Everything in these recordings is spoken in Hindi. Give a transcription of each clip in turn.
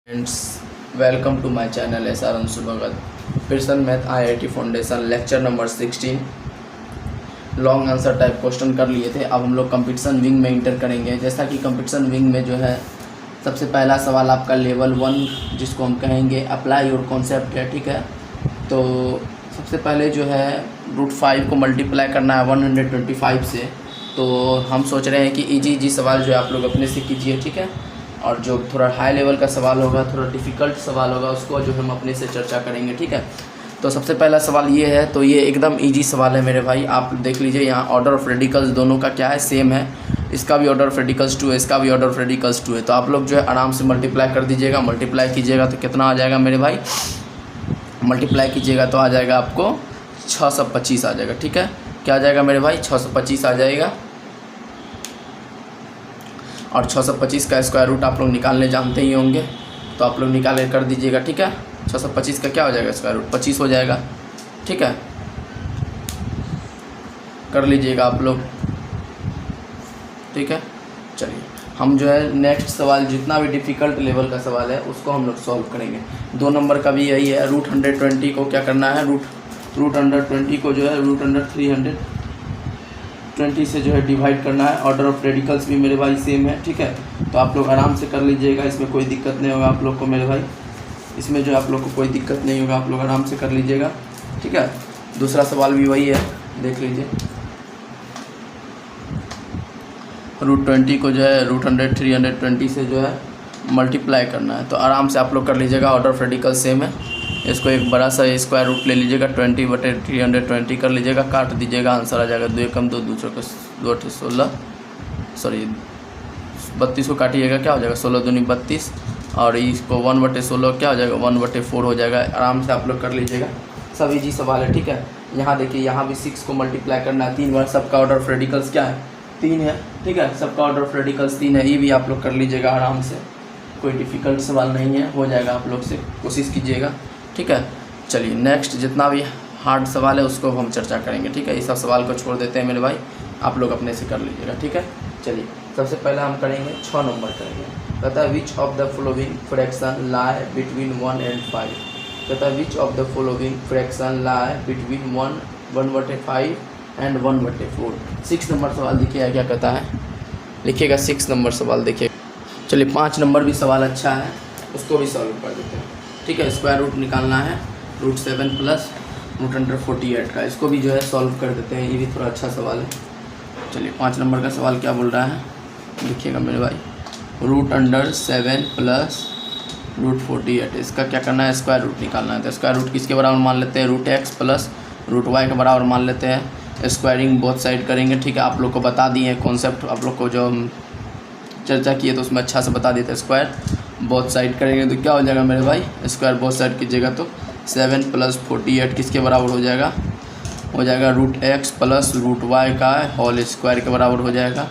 Friends, welcome to my channel S R Anshu Bhagat. Pearson math IIT foundation lecture number 16 long answer type question कर लिए थे। अब हम लोग कंपटीशन विंग में इंटर करेंगे। जैसा कि कंपटीशन विंग में जो है सबसे पहला सवाल आपका लेवल 1 जिसको हम कहेंगे अप्लाई योर कॉन्सेप्ट है। ठीक है, तो सबसे पहले जो है √5 को मल्टीप्लाई करना है 125 से। तो हम सोच रहे हैं कि इजी सवाल जो है आप लोग अपने से कीजिए। ठीक है, और जो थोड़ा हाई लेवल का सवाल होगा, थोड़ा डिफ़िकल्ट सवाल होगा, उसको जो हम अपने से चर्चा करेंगे। ठीक है, तो सबसे पहला सवाल ये है। तो ये एकदम इजी सवाल है मेरे भाई। आप देख लीजिए यहाँ ऑर्डर ऑफ रेडिकल्स दोनों का क्या है, सेम है। इसका भी ऑर्डर ऑफ रेडिकल्स 2 है, इसका भी ऑर्डर ऑफ रेडिकल्स 2 है। तो आप लोग जो है आराम से मल्टीप्लाई कर दीजिएगा। मल्टीप्लाई कीजिएगा तो कितना आ जाएगा मेरे भाई, मल्टीप्लाई कीजिएगा तो आ जाएगा आपको 625 आ जाएगा। ठीक है, क्या आ जाएगा मेरे भाई, 625 आ जाएगा। और 625 का स्क्वायर रूट आप लोग निकालने जानते ही होंगे, तो आप लोग निकाल कर दीजिएगा। ठीक है, 625 का क्या हो जाएगा, स्क्वायर रूट 25 हो जाएगा। ठीक है, कर लीजिएगा आप लोग। ठीक है, चलिए हम जो है नेक्स्ट सवाल जितना भी डिफ़िकल्ट लेवल का सवाल है उसको हम लोग सॉल्व करेंगे। 2 नंबर का भी यही है। √120 को क्या करना है, रूट अंडर 20 को जो है √320 से जो है डिवाइड करना है। ऑर्डर ऑफ रेडिकल्स भी मेरे भाई सेम है। ठीक है, तो आप लोग आराम से कर लीजिएगा, इसमें कोई दिक्कत नहीं होगा आप लोग को मेरे भाई। इसमें जो आप लोग को कोई दिक्कत नहीं होगा, आप लोग आराम से कर लीजिएगा। ठीक है, दूसरा सवाल भी वही है, देख लीजिए। √20 को जो है √320 से जो है मल्टीप्लाई करना है। तो आराम से आप लोग कर लीजिएगा, ऑर्डर ऑफ रेडिकल सेम है। इसको एक बड़ा सा स्क्वायर रूट ले लीजिएगा, 20/320 कर लीजिएगा, काट दीजिएगा, आंसर आ जाएगा 2 एकम 2, 2 चौके 2 8 16, सॉरी 32 को काटिएगा, क्या हो जाएगा 16 दूनी 32, और इसको 1/16 क्या हो जाएगा 1/4 हो जाएगा। आराम से आप लोग कर लीजिएगा, सब इजी सवाल है। ठीक है, यहाँ देखिए, यहाँ भी 6 को मल्टीप्लाई करना है 3 बार। सबका ऑर्डर ऑफ रेडिकल्स क्या है, 3 है। ठीक है, सबका ऑर्डर ऑफ रेडिकल्स 3 है। ये भी आप लोग कर लीजिएगा आराम से, कोई डिफ़िकल्ट सवाल नहीं है, हो जाएगा आप लोग से, कोशिश कीजिएगा। ठीक है, चलिए नेक्स्ट जितना भी हार्ड सवाल है उसको हम चर्चा करेंगे। ठीक है, इस सब सवाल को छोड़ देते हैं मेरे भाई, आप लोग अपने से कर लीजिएगा। ठीक है, चलिए सबसे पहले हम करेंगे 6 नंबर करेंगे। कहता है which of the following fraction lie between 1 and 5। कहता है which of the following fraction lie between 1/5 and 1/4। 6 number सवाल देखिएगा क्या कहता है, लिखिएगा 6 नंबर सवाल देखिए। चलिए 5 नंबर भी सवाल अच्छा है, उसको भी सॉल्व कर देते हैं। ठीक है, स्क्वायर रूट निकालना है √7 प्लस √48 का, इसको भी जो है सॉल्व कर देते हैं। ये भी थोड़ा अच्छा सवाल है। चलिए 5 नंबर का सवाल क्या बोल रहा है, देखिएगा मेरे भाई। √7 प्लस √48, इसका क्या करना है, स्क्वायर रूट निकालना है। तो स्क्वायर रूट किसके बराबर मान लेते हैं, √x प्लस √y के बराबर मान लेते हैं। स्क्वायरिंग बोथ साइड करेंगे। ठीक है, आप लोग को बता दिए कॉन्सेप्ट, आप लोग को जो हम चर्चा किए तो उसमें अच्छा से बता देते हैं। स्क्वायर बोथ साइड करेंगे तो क्या हो जाएगा मेरे भाई, स्क्वायर बोथ साइड कीजिएगा तो 7 प्लस 48 किसके बराबर हो जाएगा, हो जाएगा √x प्लस √y का होल स्क्वायर के बराबर हो जाएगा।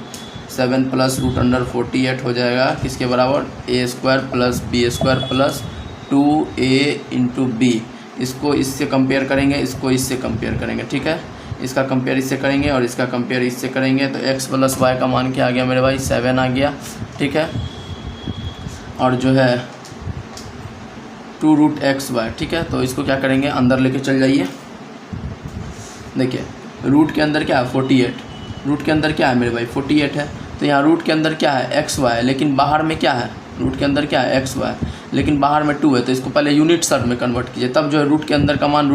7 प्लस √48 हो जाएगा किसके बराबर, a² plus b² plus 2a × b। इसको इससे कंपेयर करेंगे, इसको इससे कंपेयर करेंगे। ठीक है, इसका कंपेयर इससे करेंगे और इसका कंपेयर इससे करेंगे। तो x प्लस y का मान क्या आ गया मेरे भाई, 7 आ गया। ठीक है, और जो है 2√xy। ठीक है, तो इसको क्या करेंगे, अंदर लेके चल जाइए। देखिए रूट के अंदर क्या है 48, रूट के अंदर क्या है मेरे भाई 48 है। तो यहाँ रूट के अंदर क्या है xy, लेकिन बाहर में क्या है, रूट के अंदर क्या है xy, लेकिन बाहर में 2 है। तो इसको पहले यूनिट सर में कन्वर्ट कीजिए, तब जो है रूट के अंदर का मान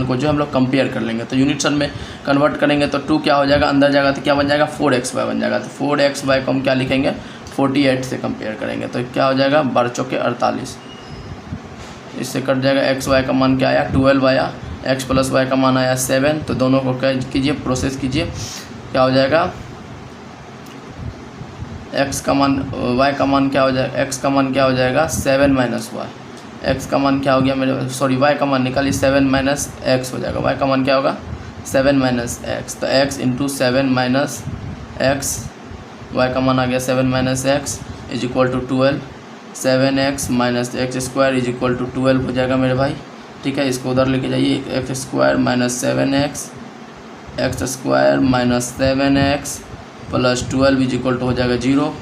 को जो हम लोग कंपेयर कर लेंगे। तो यूनिट सर में कन्वर्ट करेंगे तो 2 क्या हो जाएगा, अंदर जाएगा तो क्या बन जाएगा 4xy बन जाएगा। तो 4xy को हम क्या लिखेंगे, 48 से कंपेयर करेंगे तो क्या हो जाएगा 12 चौके 48, इससे कट जाएगा। xy का मान क्या आया 12 आया, x प्लस y का मान आया 7। तो दोनों को क्या कीजिए, प्रोसेस कीजिए, क्या हो जाएगा x का मान y का मान क्या हो जाएगा, x का मान क्या हो जाएगा 7 माइनस y, x का मान क्या हो गया मेरे, सॉरी y का मान निकालिए 7 माइनस x हो जाएगा। y का मान क्या होगा 7 माइनस x, तो x into 7 minus x, y का मान आ गया 7 minus x is equal to 12। 7x minus x² is equal to 12 हो जाएगा मेरे भाई। ठीक है, इसको उधर लेके जाइए, x² minus 7x, x² minus 7x plus 12 is equal to हो जाएगा 0।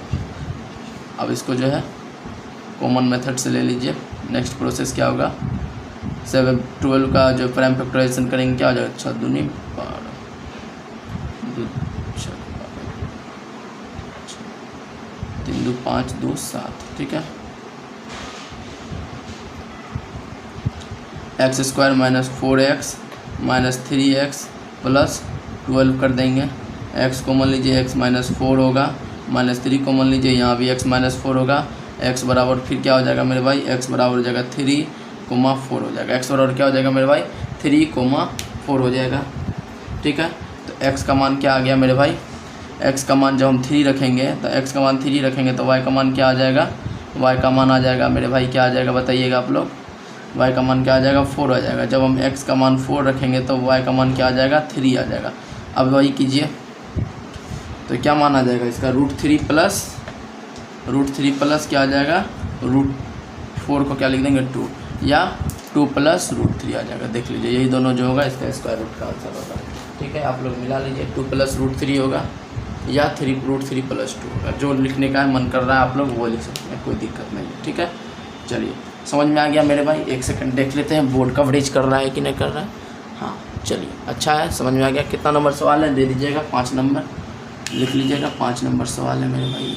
अब इसको जो है कॉमन मेथड से ले लीजिए। नेक्स्ट प्रोसेस क्या होगा, 12 का जो प्राइम फैक्टराइजेशन करेंगे क्या हो जाएगा, 6 दूनी 12, 3 2 5 2 7, ठीक है। X square minus 4x minus 3x plus 12 कर देंगे। x कॉमन लीजिए, x माइनस 4 होगा, माइनस 3 कॉमन लीजिए, यहाँ भी x माइनस 4 होगा। x बराबर फिर क्या हो जाएगा मेरे भाई, x बराबर हो जाएगा 3,4 हो जाएगा। x बराबर क्या हो जाएगा मेरे भाई, 3,4 हो जाएगा, ठीक है। तो x का मान क्या आ गया मेरे भाई, x का मान जब हम 3 रखेंगे तो x का मान 3 रखेंगे तो y का मान क्या आ जाएगा, y का मान आ जाएगा मेरे भाई, क्या आ जाएगा बताइएगा आप लोग, y का मान क्या आ जाएगा, 4 आ जाएगा। जब हम x का मान 4 रखेंगे तो y का मान क्या आ जाएगा, 3 आ जाएगा। अब वही कीजिए तो क्या मान आ जाएगा इसका, √3 प्लस क्या आ जाएगा, √4 को क्या लिख देंगे 2, या 2 प्लस √3 आ जाएगा। देख लीजिए यही दोनों जो होगा इसका स्क्वायर रूट का आंसर होगा, ठीक है। आप लोग मिला लीजिए, 2 प्लस √3 होगा या √3 प्लस 2 होगा। जो लिखने का मन कर रहा है आप लोग वो लिख सकते हैं, कोई दिक्कत नहीं है, ठीक है। चलिए समझ में आ गया मेरे भाई। एक सेकंड देख लेते हैं बोर्ड कवरेज कर रहा है कि नहीं कर रहा है। हाँ चलिए अच्छा है, समझ में आ गया। कितना नंबर सवाल है दे दीजिएगा, 5 नंबर लिख लीजिएगा, 5 नंबर सवाल है मेरे भाई,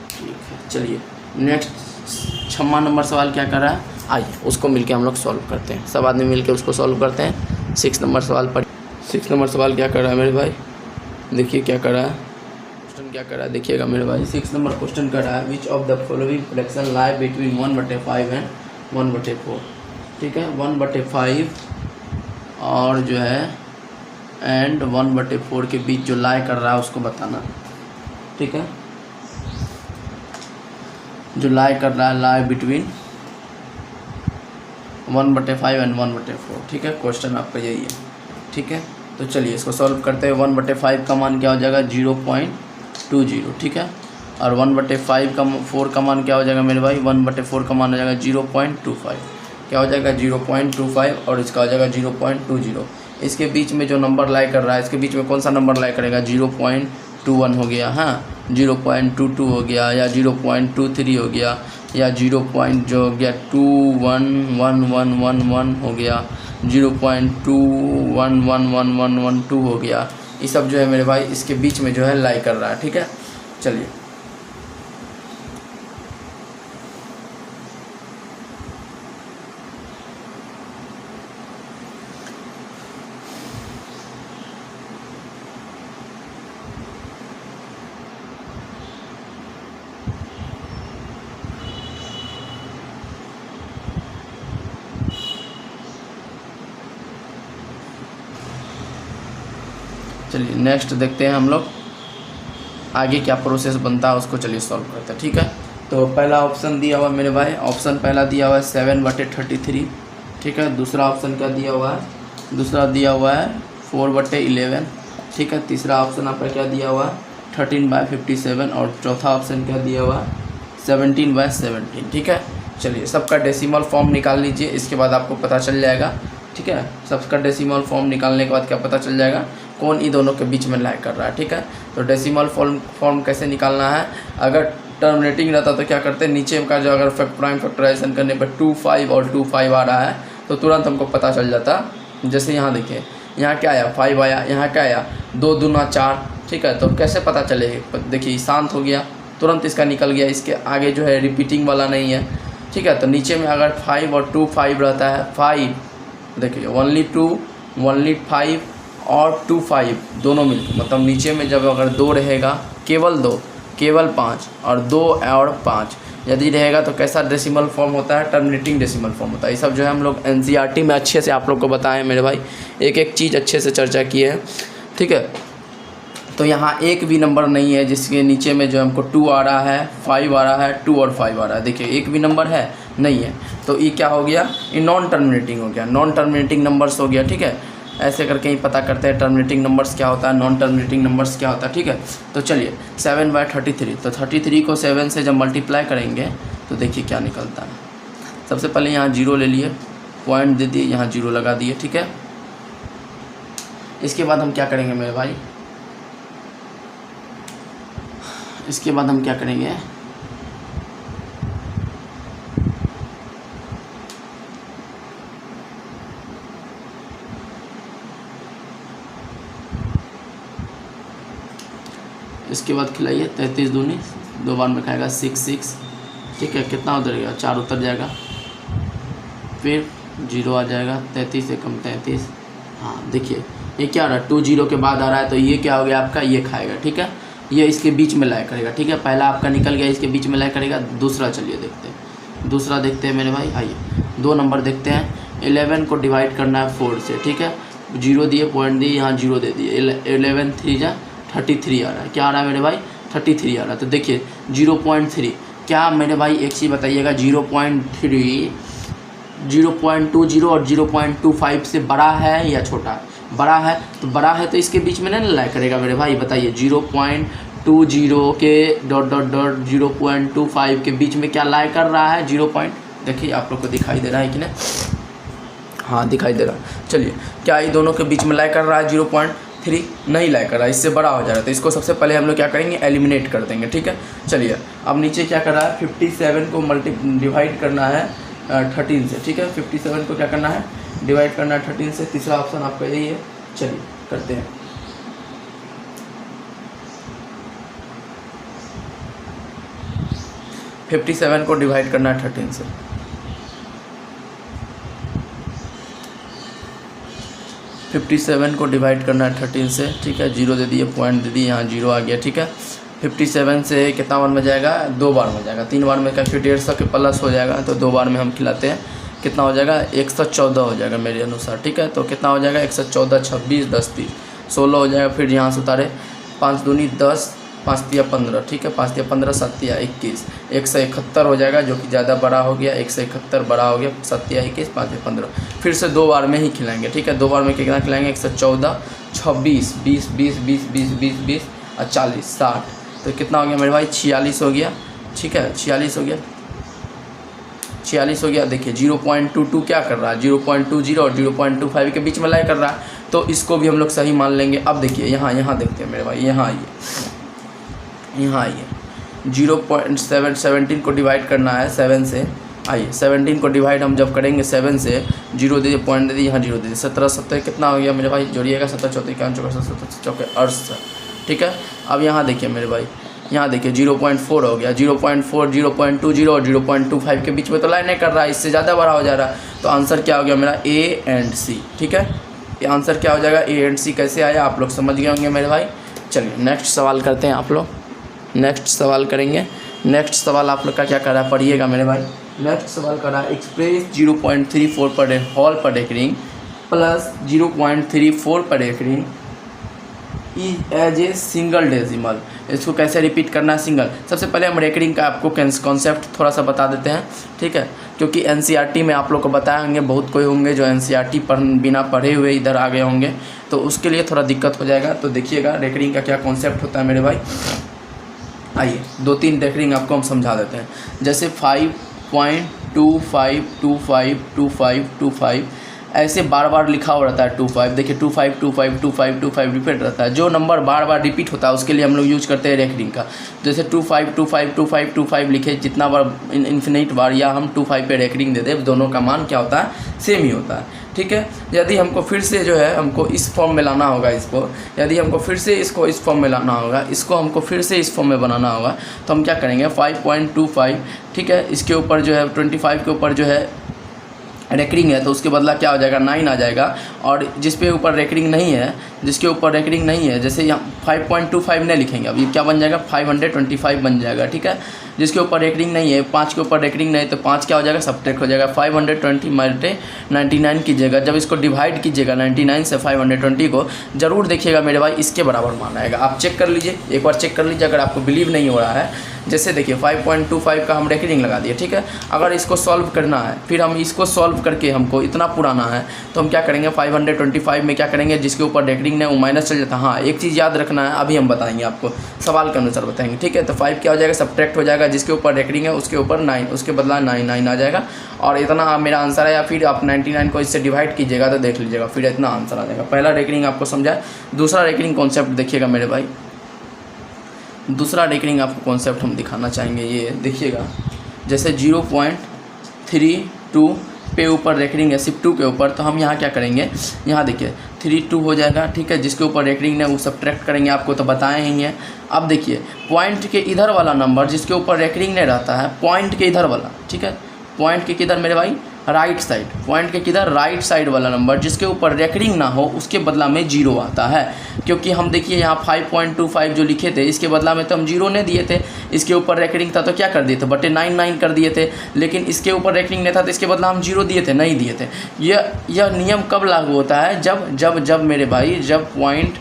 ठीक है। चलिए नेक्स्ट 6वां नंबर सवाल क्या कर रहा है, आइए उसको मिलके हम लोग सॉल्व करते हैं, सब आदमी मिलके उसको सॉल्व करते हैं। 6 नंबर सवाल पर 6 नंबर सवाल क्या कर रहा है मेरे भाई, देखिए क्या कर रहा है, क्वेश्चन क्या कर रहा है देखिएगा मेरे भाई। 6 नंबर क्वेश्चन कर रहा है, which of the following fraction lie between 1/5 and 1/4, ठीक है। 1/5 और जो है एंड 1/4 के बीच जो लाई कर रहा है उसको बताना, ठीक है। जो लाई कर रहा है, लाई बिटवीन 1/5 एंड 1/4, ठीक है। क्वेश्चन आपका यही है, ठीक है। तो चलिए इसको सॉल्व करते हैं। 1/5 का मान क्या हो जाएगा, 0.20, ठीक है। और 1/5 का 4 का मान क्या हो जाएगा मेरे भाई, 1/4 का मान हो जाएगा 0.25, क्या हो जाएगा 0.25, और इसका हो जाएगा 0.20। इसके बीच में जो नंबर लाई कर रहा है, इसके बीच में कौन सा नंबर लाई करेगा, 0.21 हो गया, हाँ 0.22 हो गया, या 0.23 हो गया, या 0. जो हो गया 211111 हो गया, 0.211112 हो गया। ये सब जो है मेरे भाई इसके बीच में जो है लाई कर रहा है, ठीक है। चलिए चलिए नेक्स्ट देखते हैं हम लोग आगे क्या प्रोसेस बनता है उसको, चलिए सॉल्व करते हैं, ठीक है। तो पहला ऑप्शन दिया हुआ मेरे भाई, ऑप्शन पहला दिया हुआ है 7/33, ठीक है। दूसरा ऑप्शन क्या दिया हुआ है, दूसरा दिया हुआ है 4/11, ठीक है। तीसरा ऑप्शन आपका क्या दिया हुआ है 13/57, और चौथा ऑप्शन क्या दिया हुआ है 17/17, ठीक है। चलिए सबका डेसिमल फॉर्म निकाल लीजिए, इसके बाद आपको पता चल जाएगा, ठीक है। सबका डेसिमल फॉर्म निकालने के बाद क्या पता चल जाएगा, कौन इन दोनों के बीच में लाई कर रहा है, ठीक है। तो डेसिमल फॉर्म कैसे निकालना है, अगर टर्मिनेटिंग रहता तो क्या करते हैं, नीचे का जो अगर प्राइम फैक्टराइजेशन करने पर 2 5 और 2 5 आ रहा है तो तुरंत हमको पता चल जाता। जैसे यहाँ देखिए, यहाँ क्या आया 5 आया, यहाँ क्या आया 2 दूना 4, ठीक है। तो कैसे पता चलेगा, देखिए शांत हो गया, तुरंत इसका निकल गया, इसके आगे जो है रिपीटिंग वाला नहीं है, ठीक है। तो नीचे में अगर 5 और 2 5 रहता है, 5 देखिए ओनली 2 ओनली 5 और 2 5 दोनों मिलकर, मतलब नीचे में जब अगर 2 रहेगा, केवल 2 केवल 5 और 2 और 5 यदि रहेगा तो कैसा डेसिमल फॉर्म होता है, टर्मिनेटिंग डेसिमल फॉर्म होता है। ये सब जो है हम लोग एनसीईआरटी में अच्छे से आप लोग को बताएं मेरे भाई, एक एक चीज़ अच्छे से चर्चा की है, ठीक है। तो यहाँ एक भी नंबर नहीं है जिसके नीचे में जो हमको 2 आ रहा है, 5 आ रहा है, 2 और 5 आ रहा है, देखिए एक भी नंबर है नहीं है। तो ये क्या हो गया, ये नॉन टर्मिनेटिंग हो गया, नॉन टर्मिनेटिंग नंबर्स हो गया, ठीक है। ऐसे करके ही पता करते हैं टर्मिनेटिंग नंबर्स क्या होता है, नॉन टर्मिनेटिंग नंबर्स क्या होता है, ठीक है। तो चलिए 7/33, तो 33 को 7 से जब मल्टीप्लाई करेंगे तो देखिए क्या निकलता है। सबसे पहले यहाँ 0 ले लिए, पॉइंट दे दिए, यहाँ 0 लगा दिए, ठीक है। इसके बाद हम क्या करेंगे मेरे भाई, इसके बाद हम क्या करेंगे, इसके बाद खिलाइए 33 दूनी 2 बार में खाएगा 6 6, ठीक है। कितना उतरेगा 4 उतर जाएगा, फिर 0 आ जाएगा, 33 से कम 33। हाँ देखिए ये क्या आ रहा है 2 0 के बाद आ रहा है, तो ये क्या हो गया आपका, ये खाएगा, ठीक है। ये इसके बीच में लाया करेगा, ठीक है। पहला आपका निकल गया, इसके बीच में लाया करेगा। दूसरा चलिए देखते हैं, दूसरा देखते हैं मेरे भाई। आइए 2 नंबर देखते हैं। 11 को डिवाइड करना है 4 से, ठीक है। 0 दिए, पॉइंट दिए, यहाँ 0 दे दिए। 11 3 जा 33 आ रहा है। क्या आ रहा है मेरे भाई 33 आ रहा है। तो देखिए 0.3, क्या मेरे भाई एक चीज़ बताइएगा, 0.3 0.20 और 0.25 से बड़ा है या छोटा है? बड़ा है, तो बड़ा है तो इसके बीच में नहीं लाया करेगा मेरे भाई। बताइए 0.20 के डॉट 0.25 के बीच में क्या लाया कर रहा है 0. देखिए आप लोग को दिखाई दे रहा है कि नहीं? हाँ दिखाई दे रहा है। चलिए क्या ये दोनों के बीच में लाया कर रहा है 0.3? नहीं लाया कर रहा है, इससे बड़ा हो जा रहा है। तो इसको सबसे पहले हम लोग क्या करेंगे, एलिमिनेट कर देंगे, ठीक है। चलिए अब नीचे क्या कर रहा है, 57 को डिवाइड करना है 13 से, ठीक है। 57 को क्या करना है, डिवाइड करना है 13 से। तीसरा ऑप्शन आपका यही है। चलिए करते हैं। $57 को डिवाइड करना है 13 से। 57 को डिवाइड करना है 13 से, ठीक है। 0 दे दिए, पॉइंट दे दिए, यहाँ 0 आ गया, ठीक है। 57 से कितना बार में जाएगा, 2 बार में जाएगा। 3 बार में का फिर 150 के प्लस हो जाएगा, तो 2 बार में हम खिलाते हैं। कितना हो जाएगा 114 हो जाएगा मेरे अनुसार, ठीक है। तो कितना हो जाएगा 114, 26, 10, 30, 16 हो जाएगा। फिर यहाँ से उतारे 5 दूनी 10, 5 तिया 15, ठीक है। 5 तिया 15, 7 तिया 21, 171 हो जाएगा, जो कि ज़्यादा बड़ा हो गया। 171 बड़ा हो गया, 7 तिया 21, 5 तिया 15। फिर से 2 बार में ही खिलाएंगे, ठीक है। 2 बार में कितना खिलाएंगे, 114, 26, 20, 20, 20, 20, 20, 20 और 40, 60। तो कितना हो गया मेरे भाई 46 हो गया, ठीक है। 46 हो गया, 46 हो गया। देखिए 0.22 क्या कर रहा है, 0.20 और 0.25 के बीच में लाया कर रहा है, तो इसको भी हम लोग सही मान लेंगे। अब देखिए यहाँ देखते हैं मेरे भाई, यहाँ आइए 0.17 को डिवाइड करना है 7 से। आइए 17 को डिवाइड हम जब करेंगे 7 से, 0 दे दिए, पॉइंट दे दिए, यहाँ 0 दे दिए। 17 17 कितना हो गया मेरे भाई, जोड़िएगा 17 चौथे 17 चौके 68, ठीक है। अब यहाँ देखिए मेरे भाई, यहाँ देखिए 0.4 हो गया। 0.4, 0.20 और 0.25 के बीच में तो लाइन नहीं कर रहा है, इससे ज़्यादा बड़ा हो जा रहा है। तो आंसर क्या हो गया मेरा, A एंड C, ठीक है। ये आंसर क्या हो जाएगा, A एंड C। कैसे आया आप लोग समझ गए होंगे मेरे भाई। चलिए नेक्स्ट सवाल करते हैं आप लोग, नेक्स्ट सवाल करेंगे। नेक्स्ट सवाल आप लोग का क्या कर रहा है, पढ़िएगा मेरे भाई। नेक्स्ट सवाल कर रहा है, एक्सप्रेस 0.34 पर हॉल पर डेकरिंग प्लस 0.34 पर recurring is as a single decimal. इसको कैसे रिपीट करना है सिंगल। सबसे पहले हम रेकरिंग का आपको कॉन्सेप्ट थोड़ा सा बता देते हैं, ठीक है। क्योंकि एनसीईआरटी में आप लोग को बताए होंगे, बहुत कोई होंगे जो एनसीईआरटी बिना पढ़े हुए इधर आ गए होंगे, तो उसके लिए थोड़ा दिक्कत हो जाएगा। तो देखिएगा रेकरिंग का क्या कॉन्सेप्ट होता है मेरे भाई। आइए 2-3 रेकरिंग आपको हम समझा देते हैं। जैसे 5.25252525 ऐसे बार बार लिखा हुआ रहता है 25। देखिए 25 25 25 25 रिपीट रहता है। जो नंबर बार बार रिपीट होता है उसके लिए हम लोग यूज करते हैं रेकरिंग का। जैसे 25 25 25 25 लिखे, जितना बार इन्फिनिट बार या हम 25 पे रेकरिंग दे दें, दोनों का मान क्या होता है, सेम ही होता है, ठीक है। यदि हमको फिर से जो है हमको इस फॉर्म में लाना होगा, यदि हमको फिर से इसको इस फॉर्म में लाना होगा, इसको हमको फिर से इस फॉर्म में बनाना होगा, तो हम क्या करेंगे 5.25, ठीक है। इसके ऊपर जो है 25 के ऊपर जो है रेकरिंग है, तो उसके बदला क्या हो जाएगा 9 आ जाएगा। और जिस पे ऊपर रेकरिंग नहीं है, जिसके ऊपर रेकरिंग नहीं है, जैसे यहाँ 5.25 नहीं लिखेंगे, अब ये क्या बन जाएगा 525 बन जाएगा, ठीक है। जिसके ऊपर रेकरिंग नहीं है, 5 के ऊपर रेकरिंग नहीं है, तो 5 क्या हो जाएगा सब्ट्रैक्ट हो जाएगा। 520 माइनस 99 कीजिएगा। जब इसको डिवाइड कीजिएगा 99 से 520 को, जरूर देखिएगा मेरे भाई इसके बराबर मान आएगा। आप चेक कर लीजिए, एक बार चेक कर लीजिए अगर आपको बिलीव नहीं हो रहा है। जैसे देखिए 5.25 का हम रेकरिंग लगा दिए, ठीक है। अगर इसको सॉल्व करना है, फिर हम इसको सॉल्व करके हमको इतना पुराना है, तो हम क्या करेंगे 525 में क्या करेंगे, जिसके ऊपर रेकरिंग नहीं वो माइनस चल जाता है। हाँ एक चीज़ याद रखना है, अभी हम बताएंगे आपको, सवाल के अनुसार बताएंगे, ठीक है। तो 5 क्या हो जाएगा सब्ट्रैक्ट हो जाएगा, जिसके ऊपर रेकरिंग है उसके ऊपर 9, उसके बदला 9 आ जाएगा। और इतना मेरा आंसर है। या फिर आप 99 को इससे डिवाइड कीजिएगा तो देख लीजिएगा, फिर इतना आंसर आ जाएगा। पहला रेकरिंग आपको समझा। दूसरा रेकरिंग कॉन्सेप्ट देखिएगा मेरे भाई, दूसरा रेकरिंग आपको कॉन्सेप्ट हम दिखाना चाहेंगे। ये देखिएगा, जैसे 0.32 पे ऊपर रेकरिंग है शिफ्ट 2 के ऊपर, तो हम यहाँ क्या करेंगे, यहाँ देखिए 3 2 हो जाएगा, ठीक है। जिसके ऊपर रेकरिंग है वो सब्ट्रैक्ट करेंगे, आपको तो बताए ही हैं। अब देखिए पॉइंट के इधर वाला नंबर जिसके ऊपर रेकरिंग नहीं रहता है, पॉइंट के इधर वाला, ठीक है, पॉइंट के किधर मेरे भाई, राइट साइड, पॉइंट के किधर, राइट साइड वाला नंबर जिसके ऊपर रेकरिंग ना हो उसके बदला में 0 आता है। क्योंकि हम देखिए यहाँ 5.25 जो लिखे थे इसके बदला में तो हम 0 नहीं दिए थे, इसके ऊपर रेकरिंग था तो क्या कर दिए थे, बटे 99 कर दिए थे। लेकिन इसके ऊपर रेकरिंग नहीं था तो इसके बदला हम 0 दिए थे, नहीं दिए थे। यह नियम कब लागू होता है, जब मेरे भाई, जब पॉइंट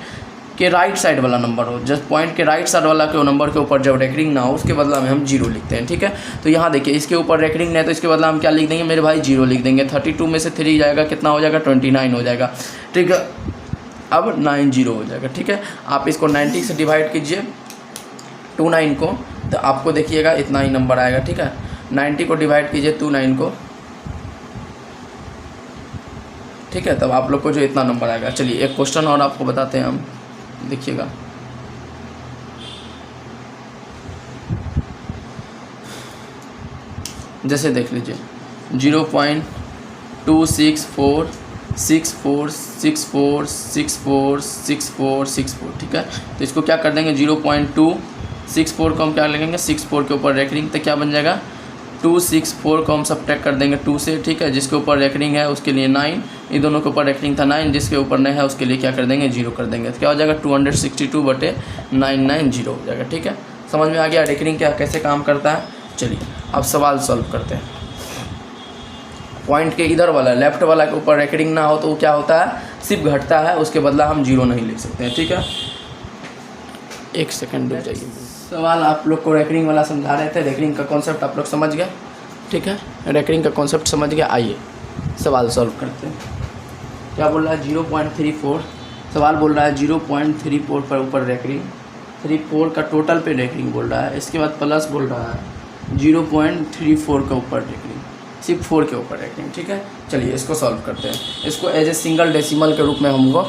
के राइट साइड वाला नंबर हो, जब पॉइंट के राइट साइड वाला के नंबर के ऊपर जब रेकरिंग ना हो उसके बदला में हम 0 लिखते हैं, ठीक है। तो यहाँ देखिए इसके ऊपर रेकरिंग नहीं है तो इसके बदला हम क्या लिख देंगे मेरे भाई, 0 लिख देंगे। 32 में से 3 जाएगा, कितना हो जाएगा, 29 हो जाएगा, ठीक है। अब 90 हो जाएगा, ठीक है। आप इसको 90 से डिवाइड कीजिए 29 को, तो आपको देखिएगा इतना ही नंबर आएगा, ठीक है। 90 को डिवाइड कीजिए 29 को, ठीक है, तब आप लोग को जो इतना नंबर आएगा। चलिए एक क्वेश्चन और आपको बताते हैं हम, देखिएगा। जैसे देख लीजिए 0.2646464646464, ठीक है। तो इसको क्या कर देंगे, 0.264 को हम क्या लगेंगे, 64 के ऊपर रेकरिंग, तो क्या बन जाएगा, 264 को हम सब्ट्रैक्ट कर देंगे 2 से, ठीक है। जिसके ऊपर रेकरिंग है उसके लिए 9, इन दोनों के ऊपर रेकरिंग था 9, जिसके ऊपर नहीं है उसके लिए क्या कर देंगे, 0 कर देंगे। तो क्या हो जाएगा, 262/990 हो जाएगा, ठीक है। समझ में आ गया रेकरिंग क्या कैसे काम करता है। चलिए अब सवाल सॉल्व करते हैं। पॉइंट के इधर वाला, लेफ्ट वाला के ऊपर रेकरिंग ना हो तो वो क्या होता है, सिर्फ घटता है, उसके बदला हम 0 नहीं लिख सकते हैं, ठीक है। एक सेकंड रुक जाइए। सवाल आप लोग को रेकरिंग वाला समझा रहे थे, रेकरिंग का कॉन्सेप्ट आप लोग समझ गए, ठीक है। रेकरिंग का कॉन्सेप्ट समझ गए, आइए सवाल सॉल्व करते हैं। क्या बोल रहा है, 0.34, सवाल बोल रहा है 0.34 पर ऊपर रेकरिंग, 34 का टोटल पे रेकरिंग बोल रहा है। इसके बाद प्लस बोल रहा है 0.34 के ऊपर रेकरिंग, सिर्फ 4 के ऊपर रेकरिंग, ठीक है। चलिए इसको सॉल्व करते हैं। इसको एज ए सिंगल डेसिमल के रूप में हमको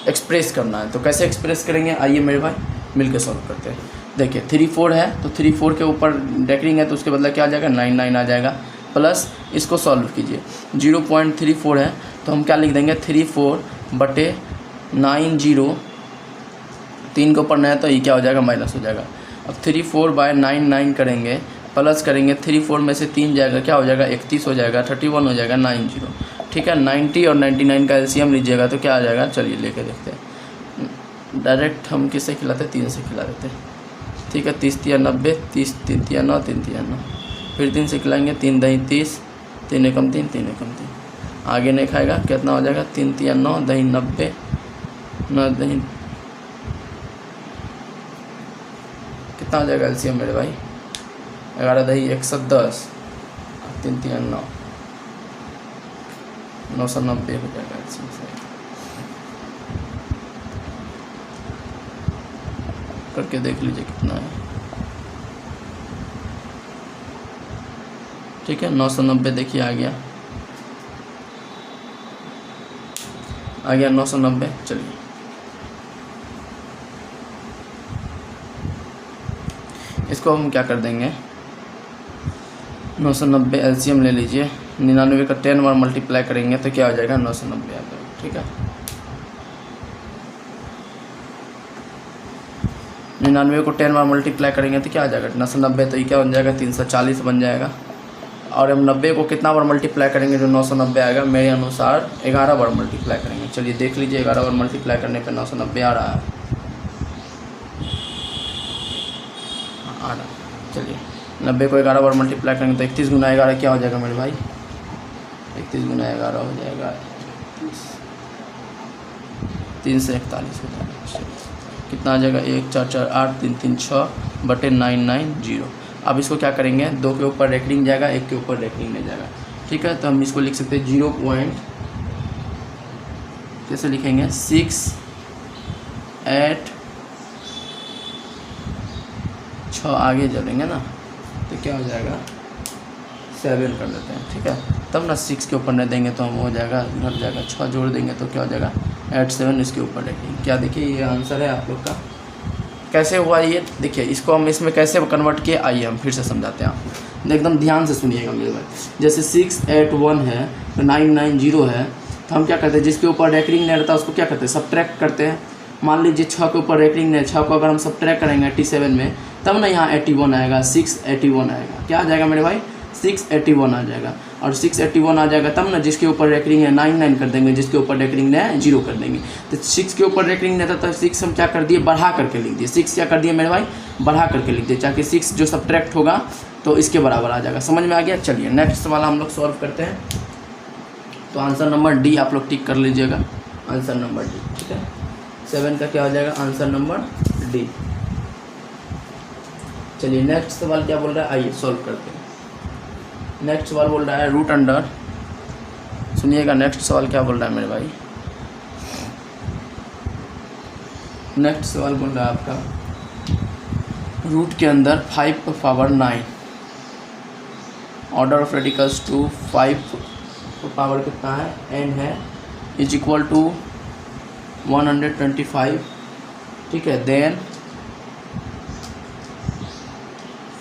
एक्सप्रेस करना है, तो कैसे एक्सप्रेस करेंगे, आइए मेरे भाई मिलकर सॉल्व करते हैं। देखिए 34 है तो 34 के ऊपर रेकरिंग है तो उसके बदला क्या आ जाएगा, 99 आ जाएगा। प्लस इसको सॉल्व कीजिए, 0.34 है तो हम क्या लिख देंगे, 34/90, 3 के ऊपर नहीं है तो ये क्या हो जाएगा, माइनस हो जाएगा। अब 34/99 करेंगे, प्लस करेंगे 34 में से 3 जाएगा, क्या हो जाएगा, 31 हो जाएगा, 31 हो जाएगा, 90, ठीक है। 90 और 99 का एलसीएम लीजिएगा तो क्या आ जाएगा, चलिए लेके देखते हैं। डायरेक्ट हम किससे खिलाते हैं, 3 से खिला देते हैं, ठीक है। 30 × 90, 30 3 × 9, 3 × 9, फिर 3 से खिलाएंगे, 3 दही 30, 3 एकम 3, 3 एकम 3, आगे नहीं खाएगा, कितना हो जाएगा, 3 × 9, दही 90, 9 दही, कितना हो जाएगा एलसीएम मेरे भाई, 11 दही 110, 3 × 9, 990 हो जाएगा एलसीएम से। करके देख लीजिए कितना है, ठीक है। 990 देखिए आ गया 990। चलिए इसको हम क्या कर देंगे, 990 एलसीएम ले लीजिए, 99 का 10 बार मल्टीप्लाई करेंगे तो क्या हो जाएगा, 990 आ जाएगा, ठीक है। 99 को 10 बार मल्टीप्लाई करेंगे तो क्या आ जाएगा, 990, तो ये क्या बन जाएगा, 340 बन जाएगा। और हम 90 को कितना बार मल्टीप्लाई करेंगे जो 990 आएगा, मेरे अनुसार 11 बार मल्टीप्लाई करेंगे। चलिए देख लीजिए, 11 बार मल्टीप्लाई करने पे 990 आ रहा है, चलिए 90 को 11 बार मल्टीप्लाई करेंगे तो 31 × 11 क्या हो जाएगा मेरे भाई, 31 × 11 हो जाएगा 3 से 41 हो जाएगा, कितना आ जाएगा, 1 4 4 8 3 3 6/990। अब इसको क्या करेंगे, 2 के ऊपर रेकरिंग जाएगा, 1 के ऊपर रेकरिंग नहीं जाएगा, ठीक है। तो हम इसको लिख सकते हैं 0. कैसे लिखेंगे, 6 8 6 आगे चलेंगे ना तो क्या हो जाएगा, 7 कर देते हैं, ठीक है। तब ना 6 के ऊपर नहीं देंगे तो हम हो जाएगा, घट जाएगा, 6 जोड़ देंगे तो क्या हो जाएगा, 8 7 इसके ऊपर रेकरिंग। क्या देखिए ये आंसर है आप लोग का। कैसे हुआ ये देखिए, इसको हम इसमें कैसे कन्वर्ट किए, आइए हम फिर से समझाते हैं आपको। एकदम ध्यान से सुनिएगा मेरे भाई। जैसे 681 है, 990 है, तो हम क्या करते हैं, जिसके ऊपर रेकरिंग नहीं रहता उसको क्या करते हैं, सब्ट्रैक्ट करते हैं। मान लीजिए 6 के ऊपर रेकरिंग नहीं है, 6 को अगर हम सब्ट्रैक्ट करेंगे 87 में, तब ना यहाँ 81 आएगा, 681 आएगा। क्या आ जाएगा मेरे भाई, 681 आ जाएगा। और 681 आ जाएगा तब ना जिसके ऊपर रेकरिंग है 99 कर देंगे, जिसके ऊपर रेकरिंग नहीं है 0 कर देंगे। तो 6 के ऊपर रेकरिंग नहीं था तो 6 हम क्या कर दिए, बढ़ा करके लिख दिए। 6 क्या कर दिए मेरे भाई, बढ़ा करके लिख दिए, ताकि 6 जो सब्ट्रैक्ट होगा तो इसके बराबर आ जाएगा। समझ में आ गया। चलिए नेक्स्ट वाला हम लोग सॉल्व करते हैं। तो आंसर नंबर डी आप लोग टिक कर लीजिएगा, आंसर नंबर डी, ठीक है। 7 का क्या हो जाएगा, आंसर नंबर डी। चलिए नेक्स्ट सवाल क्या बोल रहा है, आइए सॉल्व करते हैं। नेक्स्ट सवाल बोल रहा है रूट अंडर, सुनिएगा नेक्स्ट सवाल क्या बोल रहा है मेरे भाई। नेक्स्ट सवाल बोल रहा है आपका रूट के अंदर 5 power 9, order of radicals to 5 power कितना है, n है, इज इक्वल टू 125, ठीक है। देन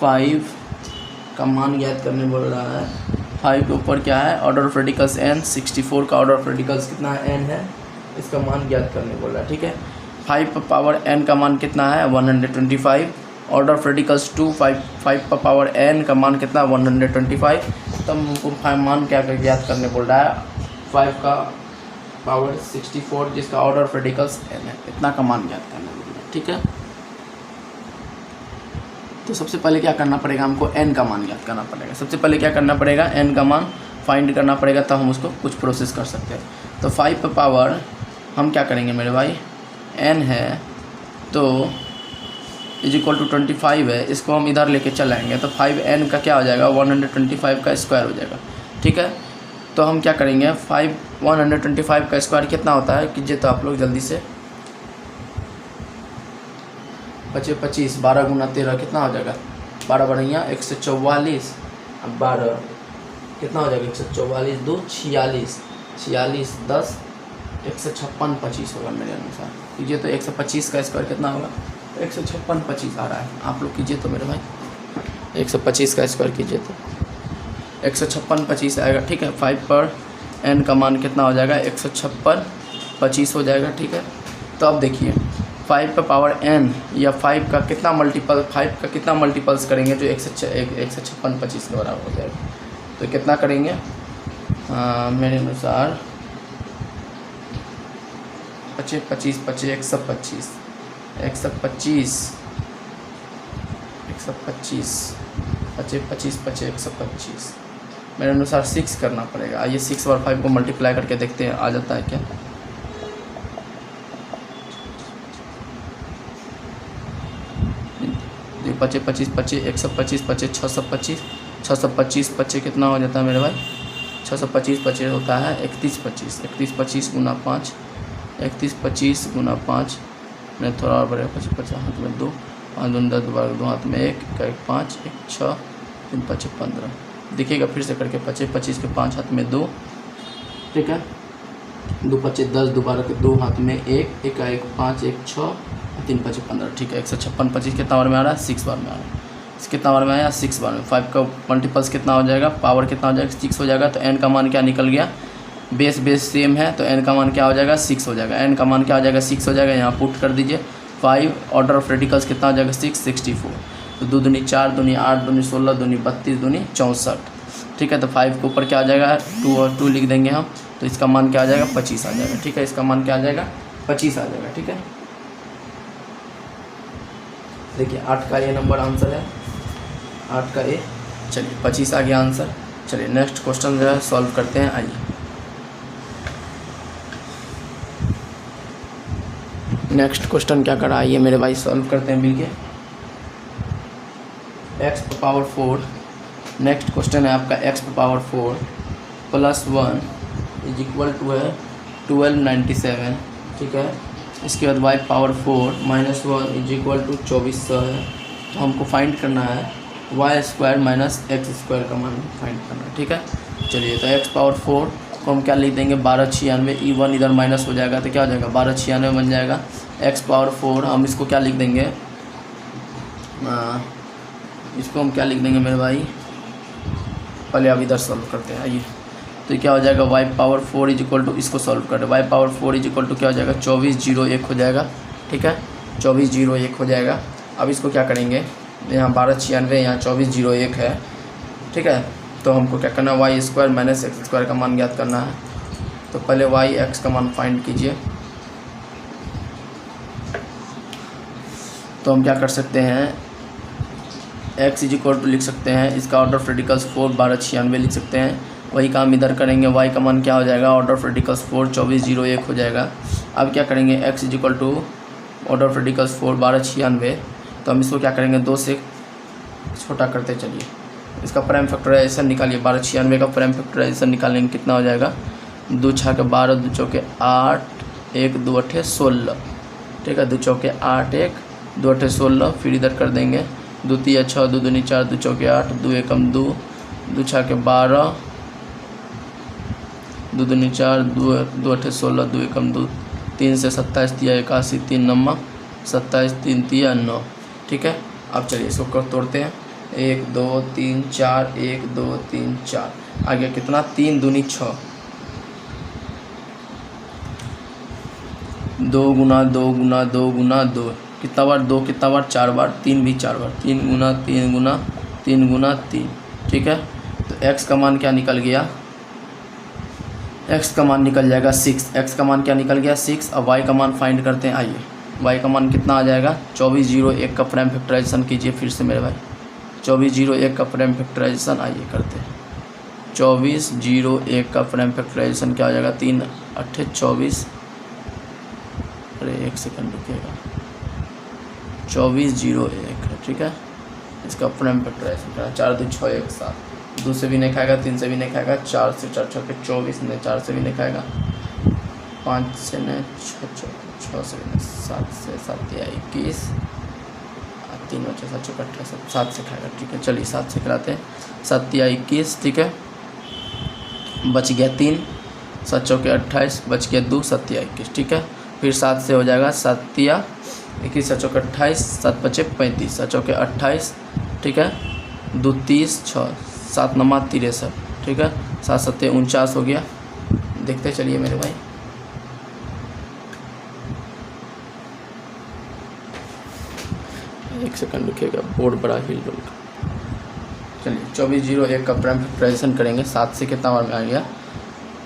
5 का मान ज्ञात करने बोल रहा है। 5 के ऊपर क्या है, ऑर्डर ऑफ रेडिकल्स n, 64 का ऑर्डर ऑफ रेडिकल्स कितना है, n है, इसका मान ज्ञात करने बोल रहा है, ठीक है। 5 पावर n का मान कितना है, 125, order of radicals to 5 power n का मान कितना है, 125। तब हमको मान क्या ज्ञात करने बोल रहा है, 5 का पावर 64 जिसका ऑर्डर ऑफ रेडिकल्स n है, इतना का मान ज्ञात करने बोल रहा है, ठीक है। तो सबसे पहले क्या करना पड़ेगा, हमको n का मान ज्ञात करना पड़ेगा। सबसे पहले क्या करना पड़ेगा, n का मान फाइंड करना पड़ेगा, तब हम उसको कुछ प्रोसेस कर सकते हैं। तो 5 पावर हम क्या करेंगे मेरे भाई, n है तो इज इक्वल टू 25 है, इसको हम इधर लेके चल आएंगे तो 5n का क्या हो जाएगा, 125 का स्क्वायर हो जाएगा, ठीक है। तो हम क्या करेंगे, 125 का स्क्वायर कितना होता है कीजिए तो आप लोग जल्दी से, 25, 12 गुना 13 कितना हो जाएगा, 12 बढ़िया 144, अब 12 कितना हो जाएगा, 144, 2 46, 46 10 156 25 होगा मेरे अनुसार। कीजिए तो 125 का स्क्वायर कितना होगा, 156 25 आ रहा है। आप लोग कीजिए तो मेरे भाई 125 का स्क्वायर कीजिए तो 156 25 आएगा, ठीक है। 5 पर n का मान कितना हो जाएगा, 156 25 हो जाएगा, ठीक है। तो अब देखिए 5 पे पावर n या 5 का कितना मल्टीपल्स करेंगे जो 156 25 के बराबर हो जाएगा। तो कितना करेंगे, मेरे अनुसार 25 25 125 125 25 125 मेरे अनुसार 6 करना पड़ेगा। आइए 6 और 5 को मल्टीप्लाई करके देखते हैं आ जाता है क्या। ये 25 25 125 25 625 25 कितना हो जाता है मेरे भाई, 625 25 होता है 31 25 गुना 5, 31 25 गुना 5 में थोड़ा और बढ़ेगा, 25 50 हाथ में 2, 5 दूनी 10, 2 हाथ में 1, 1 5 1 6 3 5 15। देखिएगा फिर से करके 25 25 के 5 हाथ में 2, ठीक है, 2 25 10, 2 हाथ में 1, 1 1 5 1 6 3 5 15, ठीक है। 156 25 कितना बार में आ रहा है, 6 बार में आ रहा है। कितना बार में आया, 6 बार में। 5 का मल्टीपल्स कितना हो जाएगा, पावर कितना हो जाएगा, 6 हो जाएगा। तो n का मान क्या निकल गया, बेस सेम है तो n का मान क्या हो जाएगा, 6 हो जाएगा। n का मान क्या हो जाएगा, 6 हो जाएगा। यहाँ पुट कर दीजिए। 5 ऑर्डर ऑफ रेडिकल्स कितना हो जाएगा, 6 64। तो 2 दूनी 4 दूनी 8 दूनी 16 दूनी 32 दूनी 64, ठीक है। तो 5 के ऊपर क्या आ जाएगा, 2 और 2 लिख देंगे हम, तो इसका मान क्या आ जाएगा, 25 आ जाएगा, ठीक है। इसका मान क्या आ जाएगा, 25 आ जाएगा, ठीक है। देखिए 8 का ये नंबर आंसर है, 8 का ए। चलिए 25 आ गया आंसर। चलिए नेक्स्ट क्वेश्चन जो है सॉल्व करते हैं। आइए नेक्स्ट क्वेश्चन क्या करा, आइए मेरे भाई सॉल्व करते हैं मिलके। x पावर 4, नेक्स्ट क्वेश्चन है आपका x power 4 + 1 is equal to है 1297, ठीक है। इसके बाद y power 4 - 1 is equal to 2400 है। तो हमको फाइंड करना है y² - x² का मान फाइंड करना है, ठीक है। चलिए तो x पावर 4 को हम क्या लिख देंगे, 1296। e1 इधर माइनस हो जाएगा तो क्या हो जाएगा, 1296 बन जाएगा। x पावर 4 हम इसको क्या लिख देंगे, इसको हम क्या लिख देंगे मेरे भाई, पहले अब इधर सॉल्व करते हैं। आइए, तो क्या हो जाएगा y power 4 is equal to, इसको सॉल्व करें, y power 4 is equal to क्या हो जाएगा 2401 हो जाएगा। ठीक है, 2401 हो जाएगा। अब इसको क्या करेंगे, यहाँ 1296 यहाँ 2401 है। ठीक है, तो हमको क्या करना है, Y square minus X square का मान ज्ञात करना है। तो पहले वाई एक्स का मान फाइंड कीजिए। तो हम क्या कर सकते हैं, x इज इक्वल टू लिख सकते हैं, इसका ऑर्डर ऑफ रेडिकल्स 4 1296 लिख सकते हैं। वही काम इधर करेंगे, y का मान क्या हो जाएगा, ऑर्डर ऑफ रेडिकल्स 4 2401 हो जाएगा। अब क्या करेंगे, x is equal to order of radicals 4 1296, तो हम इसको क्या करेंगे 2 से छोटा करते चलिए। इसका प्राइम फैक्टराइजेशन निकालिए, 1296 का प्राइम फैक्टराइजेशन निकालेंगे, कितना हो जाएगा 2 छः के 12 2 चौके 8 1 2 8 16। ठीक है, 2 चौके 8 1 2 8 16। फिर इधर कर देंगे 2 3 6 2 2 4 2 चौके 8 2 1 2 2 छः के 12 2 2 4 2 2 8 16 2 1 2 3 से 27 3 81 3 9 27 3 3 9। ठीक है, अब चलिए इसको तोड़ते हैं, 1 2 3 4 1 2 3 4 आ गया कितना 3 दूनी 6, 2 गुना 2 गुना 2 गुना 2 कितना बार 2 कितना बार 4 बार, 3 भी 4 बार, 3 गुना 3 गुना 3 गुना 3। ठीक है, तो x का मान क्या निकल गया, x का मान निकल जाएगा 6, x का मान क्या निकल गया 6। अब y का मान फाइंड करते हैं। आइए, y का मान कितना आ जाएगा 2401 का प्राइम फैक्टराइजेशन कीजिए फिर से मेरे भाई, 2401 का प्राइम फैक्टराइजेशन आइए करते हैं। 2401 का प्राइम फैक्टराइजेशन क्या हो जाएगा 3 8 24, अरे 1 सेकंड रुकिएगा, 2401 है। ठीक है, इसका प्राइम फैक्टराइजेशन करना, 4 2 6 1 7, 2 से भी नहीं खाएगा, 3 से भी नहीं खाएगा, 4 से 4 6 24 नहीं, 4 से भी नहीं खाएगा, 5 से नहीं 6 से भी नहीं, 7 से 7 या 21, 3 बचे 7 चौके 28, 7 से खाएगा। ठीक है, चलिए 7 से खिलाते हैं, 7 या 21। ठीक है, बच गया 3, 7 चौके 28, बच गया 2, 7 या 21। ठीक है, फिर 7 से हो जाएगा 7 या 21, 7 चौके 28, 7 बचे 35, 7 चौके 28। ठीक है, 2 30 6 7 9 63। ठीक है, 7 7 49 हो गया। देखते चलिए मेरे भाई, एक सेकंड रुकिएगा, बोर्ड बड़ा हिल रहा। चलिए 2401 का प्राइम फैक्टराइजेशन करेंगे, 7 से कितना बार में आ गया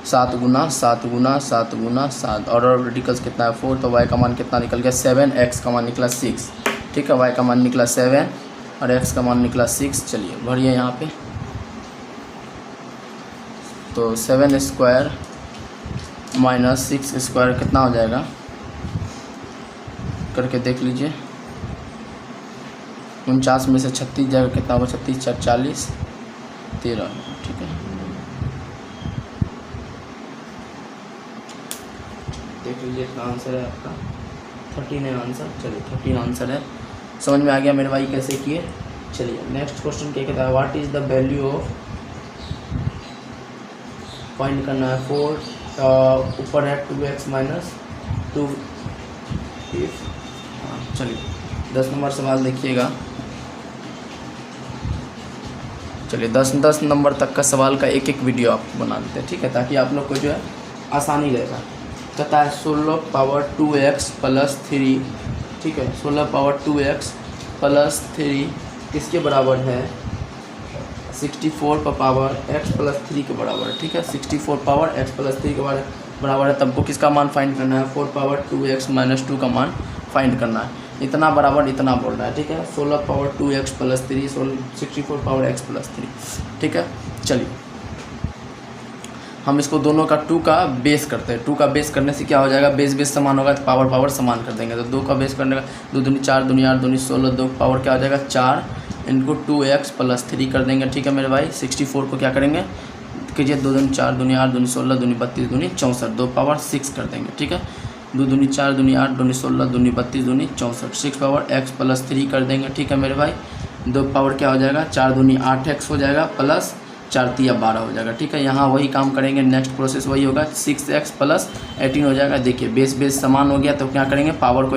7 गुना 7 गुना 7 गुना 7, और रेडिकल्स कितना है 4, तो y का मान कितना निकल गया 7, x का मान निकला 6। ठीक है, y का मान निकला 7 और x का मान निकला 6। चलिए भरिए यहाँ पे, तो 7 स्क्वायर माइनस 6 स्क्वायर कितना हो जाएगा करके देख लीजिए, 49 में से 36 जाएगा, कितना होगा 36 4 40 13। ठीक है, देख लीजिए इतना आंसर है आपका 13 है आंसर। चलिए 13 आंसर है, समझ में आ गया मेरे भाई कैसे किए। चलिए नेक्स्ट क्वेश्चन क्या कहता है, what is the value of, find करना है 4 ऊपर है 2x माइनस 2। चलिए 10 नंबर सवाल देखिएगा। चलिए 10 नंबर तक का सवाल का एक एक वीडियो आप बना देते हैं। ठीक है, ताकि आप लोग को जो है आसानी रहेगा। कहता है 16 पावर 2x प्लस 3। ठीक है, 16 पावर 2x प्लस 3 किसके बराबर है 64 का पावर x प्लस 3 के बराबर है। ठीक है, 64 पावर x प्लस 3 के बराबर है। तब को किसका मान फाइंड करना है 4 पावर 2x माइनस 2 का मान फाइंड करना है। इतना बराबर इतना बोल रहा है। ठीक है, 16 power 2x plus 3 64 power x plus 3। ठीक है, चलिए हम इसको दोनों का 2 का बेस करते हैं। 2 का बेस करने से क्या हो जाएगा, बेस समान होगा तो पावर समान कर देंगे। तो 2 का बेस करने का 2 दूनी 4 दूनी 8 दूनी 16, 2 पावर क्या हो जाएगा 4 इंटू 2x प्लस 3 कर देंगे। ठीक है मेरे भाई, 64 को क्या करेंगे कीजिए 2 दूनी 4 दूनी 8 दूनी 16 दूनी 32 दूनी 64, 2 पावर 6 कर देंगे। ठीक है, 2 दूनी 4 दूनी 8 दूनी 16 दूनी 32 दूनी 64, 6 पावर x प्लस 3 कर देंगे। ठीक है मेरे भाई, 2 पावर क्या हो जाएगा 4 दूनी 8x हो जाएगा प्लस 4 3 12 हो जाएगा। ठीक है, यहाँ वही काम करेंगे, नेक्स्ट प्रोसेस वही होगा, 6x प्लस 18 हो जाएगा। देखिए बेस समान हो गया तो क्या करेंगे पावर को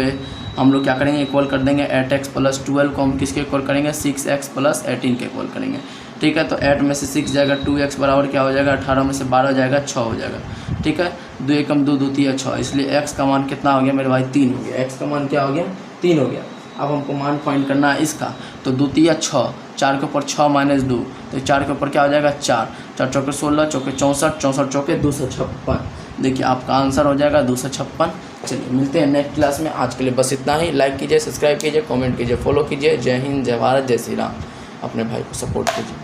हम लोग क्या करेंगे इक्वल कर देंगे। 8x प्लस 12 को हम किसके इक्वल करेंगे 6x प्लस 18 के इक्वल करेंगे। ठीक है। तो 8 में से 6 जाएगा 2x बराबर क्या हो जाएगा 18 में से 12 जाएगा 6 हो जाएगा। ठीक है, 2 एकम 2 2 3 6, इसलिए x का मान कितना हो गया मेरे भाई 3 हो गया। x का मान क्या हो गया 3 हो गया। अब हमको मान फाइंड करना है इसका, तो 2 3 6, 4 के ऊपर 6 माइनस 2, तो 4 के ऊपर क्या हो जाएगा 4, 4 चौके 16, चौके 64, 64 चौके 256। देखिए आपका आंसर हो जाएगा 256। चलिए मिलते हैं नेक्स्ट क्लास में। आज के लिए बस इतना ही। लाइक कीजिए, सब्सक्राइब कीजिए, कमेंट कीजिए, फॉलो कीजिए। जय हिंद, जय भारत, जय श्री राम। अपने भाई को सपोर्ट कीजिए।